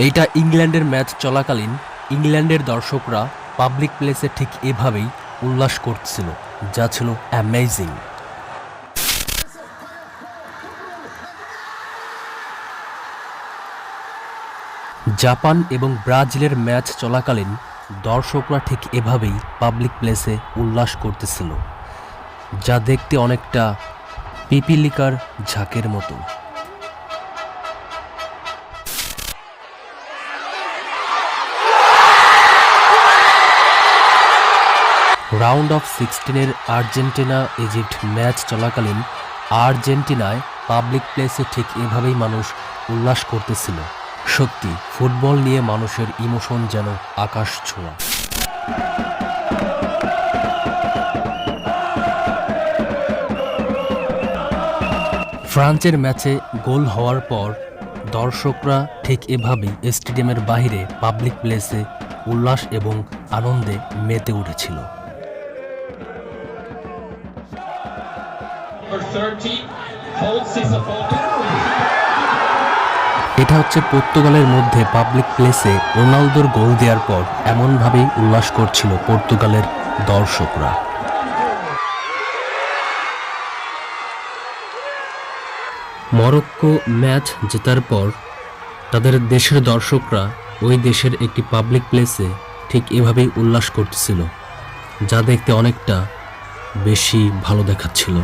এইটা ইংল্যান্ডের ম্যাচ চলাকালীন ইংল্যান্ডের দর্শকরা পাবলিক প্লেসে ঠিক এভাবেই উল্লাস করছিল, যা ছিল অ্যামেজিং। জাপান এবং ব্রাজিলের ম্যাচ চলাকালীন দর্শকরা ঠিক এভাবেই পাবলিক প্লেসে উল্লাস করতেছিল, যা দেখতে অনেকটা পিপিলিকার ঝাঁকের মতো। রাউন্ড অফ 16-এর আর্জেন্টিনা ইজিপ্ট ম্যাচ চলাকালীন আর্জেন্টিনায় পাবলিক প্লেসে ঠিক এভাবেই মানুষ উল্লাস করতেছিল। সত্যি ফুটবল নিয়ে মানুষের ইমোশন যেন আকাশ ছোঁয়া। ফ্রান্সের ম্যাচে গোল হওয়ার পর দর্শকরা ঠিক এভাবেই স্টেডিয়ামের বাইরে পাবলিক প্লেসে উল্লাস এবং আনন্দে মেতে উঠেছিল। এটা হচ্ছে পর্তুগালের মধ্যে পাবলিক প্লেসে রোনালদোর গোল দেওয়ার পর এমনভাবেই উল্লাস করছিল পর্তুগালের দর্শকরা। মরক্কো ম্যাচ জেতার পর তাদের দেশের দর্শকরা ওই দেশের একটি পাবলিক প্লেসে ঠিক এভাবেই উল্লাস করতেছিল, যা দেখতে অনেকটা বেশি ভালো দেখাচ্ছিল।